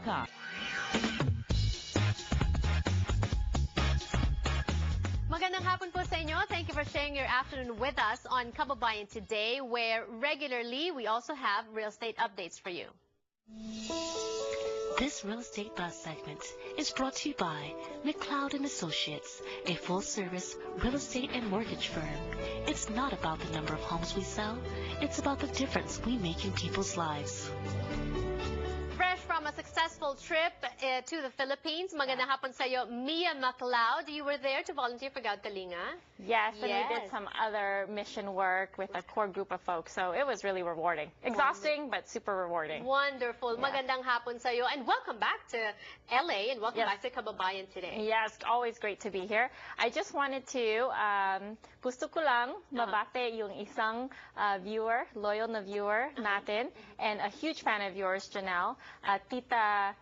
McLeod.com. Magandang hapon po sa inyo. Thank you for sharing your afternoon with us on Kababayan Today, where regularly we also have real estate updates for you. This real estate buzz segment is brought to you by McLeod & Associates, a full-service real estate and mortgage firm. It's not about the number of homes we sell, it's about the difference we make in people's lives. Fresh from a successful trip to the Philippines, magandang hapon sa iyo, Mia McLeod. You were there to volunteer for Gautalinga. Yes, and we did some other mission work with a core group of folks, so it was really rewarding. Exhausting, but super rewarding. Wonderful. Yeah. Magandang hapon sa iyo, and welcome back to LA, and welcome back to Kababayan Today. Yes, always great to be here. I just wanted to, gusto ko lang mabate yung isang viewer, loyal na viewer natin, and a huge fan of yours, Janelle, Tita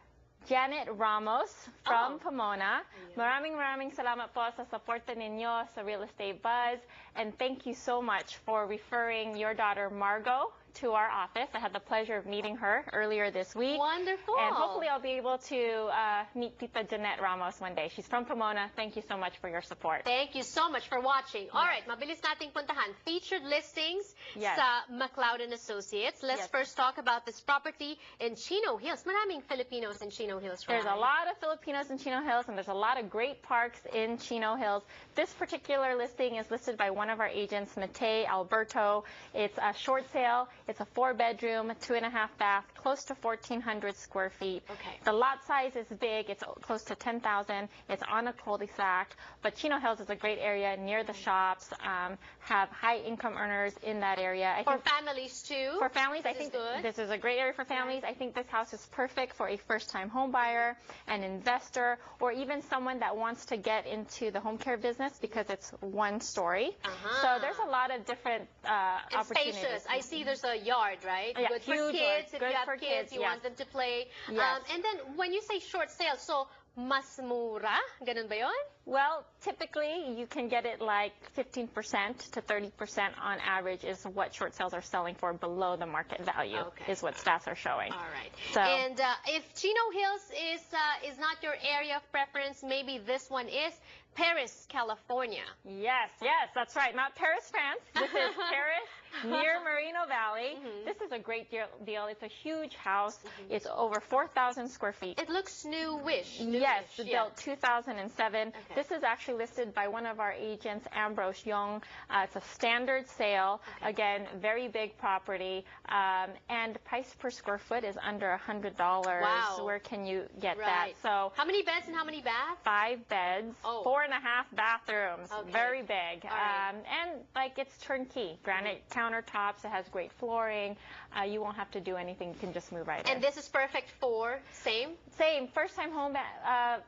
Janet Ramos from Pomona. Maraming salamat po sa suporta ninyo sa Real Estate Buzz, and thank you so much for referring your daughter Margot to our office. I had the pleasure of meeting her earlier this week. Wonderful. And hopefully I'll be able to meet Tita Janet Ramos one day. She's from Pomona. Thank you so much for your support. Thank you so much for watching. All right, mabilis nating puntahan. Featured listings sa McLeod & Associates. Let's first talk about this property in Chino Hills. Maraming Filipinos in Chino Hills, right? There's a lot of Filipinos in Chino Hills, and there's a lot of great parks in Chino Hills. This particular listing is listed by one of our agents, Matei Alberto. It's a short sale. It's a 4-bedroom, 2.5 bath, close to 1,400 square feet. Okay. The lot size is big. It's close to 10,000. It's on a cul-de-sac. But Chino Hills is a great area near the shops. Have high income earners in that area. For families too. For families, I think this is a great area for families. I think this house is perfect for a first-time home buyer, an investor, or even someone that wants to get into the home care business because it's one story. So there's a lot of different opportunities. Spacious. I see there's a yard, right? Yeah, good for huge kids. yard. If you have kids, you want them to play. And then when you say short sale, so mas mura, ganun ba yun? Well, typically you can get it like 15% to 30% on average is what short sales are selling for below the market value, is what stats are showing. All right. So, and if Chino Hills is not your area of preference, maybe this one is. Paris, California. Yes, that's right. Not Paris, France. This is Paris near Moreno Valley. This is a great deal. It's a huge house. It's over 4,000 square feet. It looks newish. Yes, built 2007. This is actually listed by one of our agents, Ambrose Young. It's a standard sale. Again, very big property. And price per square foot is under $100. Wow. Where can you get that? So how many beds and how many baths? 5 beds. 4.5 bathrooms. Very big. And like it's turnkey. Granite countertops. It has great flooring. You won't have to do anything. You can just move right in. And this is perfect for same first-time home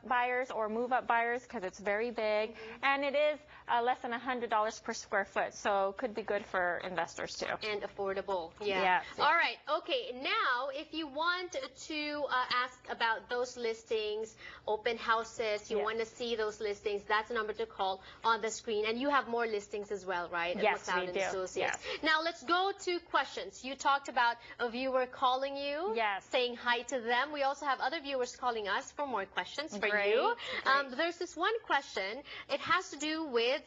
buyers or move-up buyers because it's very big. And it is less than $100 per square foot. So could be good for investors too. And affordable. Yeah. All right. Okay. Now, if you want to ask about those listings, open houses, you want to see those listings, that's the number to call on the screen. And you have more listings as well, right? Yes, we do. Associates. Now, let's go to questions. You talked about a viewer calling you, saying hi to them. We also have other viewers calling us for more questions for you. There's this one question. It has to do with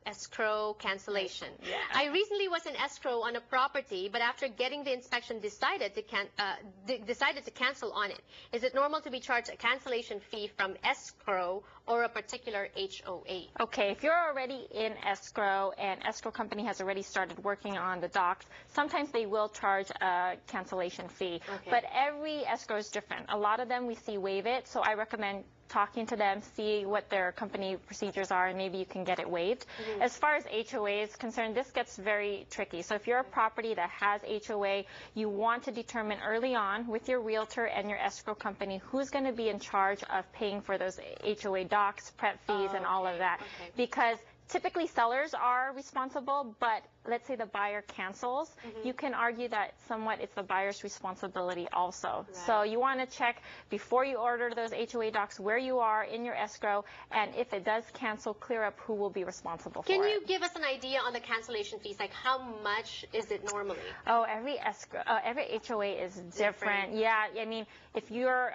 escrow cancellation. I recently was in escrow on a property, but after getting the inspection, decided to cancel on it. Is it normal to be charged a cancellation fee from escrow or a particular HOA? Okay, if you're already in escrow and escrow company has already started working on the docs, sometimes they will charge a cancellation fee. But every escrow is different. A lot of them we see waive it, so I recommend talking to them, see what their company procedures are, and maybe you can get it waived. As far as HOA is concerned, this gets very tricky. So if you're a property that has HOA, you want to determine early on with your realtor and your escrow company who's going to be in charge of paying for those HOA docs, prep fees, and all of that. Because typically sellers are responsible, but let's say the buyer cancels, you can argue that somewhat it's the buyer's responsibility also. Right. So you want to check before you order those HOA docs where you are in your escrow, and if it does cancel, clear up who will be responsible for it. Can you give us an idea on the cancellation fees? Like how much is it normally? Oh, every HOA is different. Yeah, I mean, if you're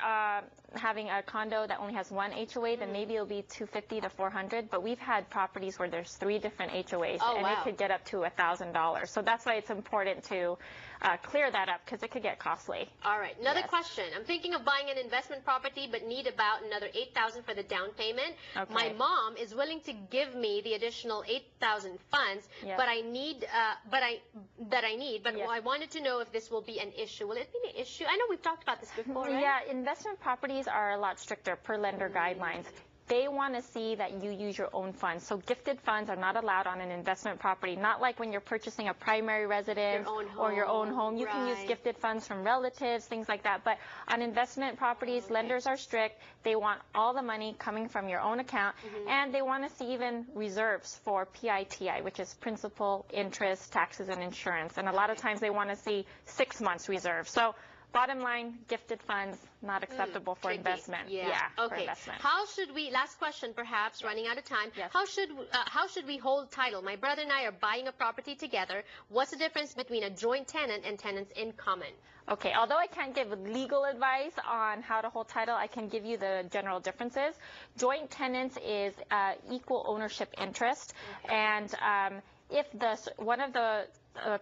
having a condo that only has one HOA, then maybe it'll be $250 to $400. But we've had properties where there's 3 different HOAs, and it could get up to $1,000. So that's why it's important to clear that up, because it could get costly. All right. Another question. I'm thinking of buying an investment property, but need about another $8,000 for the down payment. Okay. My mom is willing to give me the additional $8,000 funds, but I need, but I wanted to know if this will be an issue. Will it be an issue? I know we've talked about this before, right? Yeah, investment properties are a lot stricter per lender guidelines. They want to see that you use your own funds. So gifted funds are not allowed on an investment property, not like when you're purchasing a primary residence or your own home. You can use gifted funds from relatives, things like that. But on investment properties, lenders are strict. They want all the money coming from your own account, and they want to see even reserves for PITI, which is principal, interest, taxes, and insurance. And a lot of times they want to see 6 months reserve. So bottom line, gifted funds, not acceptable for investment. Yeah, okay. For investment. How should we, last question perhaps, running out of time, how should we hold title? My brother and I are buying a property together. What's the difference between a joint tenant and tenants in common? Okay, although I can't give legal advice on how to hold title, I can give you the general differences. Joint tenants is equal ownership interest, and if one of the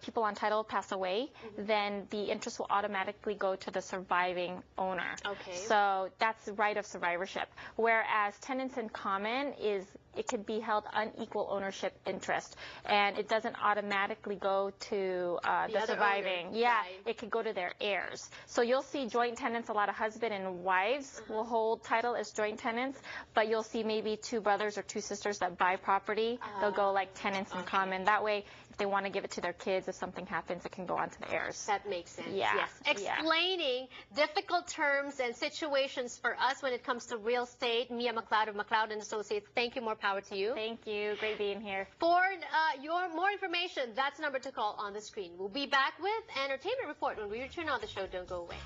people on title pass away, then the interest will automatically go to the surviving owner. Okay. So that's the right of survivorship. Whereas tenants in common it could be held unequal ownership interest, and it doesn't automatically go to the surviving. Owner. Yeah, it could go to their heirs. So you'll see joint tenants, a lot of husband and wives will hold title as joint tenants, but you'll see maybe 2 brothers or 2 sisters that buy property. They'll go like tenants in common. That way, if they want to give it to their kids, if something happens, it can go on to the heirs. That makes sense. Yeah. Yes. Explaining difficult terms and situations for us when it comes to real estate. Mia McLeod of McLeod and Associates. Thank you. More power to you. Thank you. Great being here. For your more information, that's the number to call on the screen. We'll be back with Entertainment Report when we return on the show. Don't go away.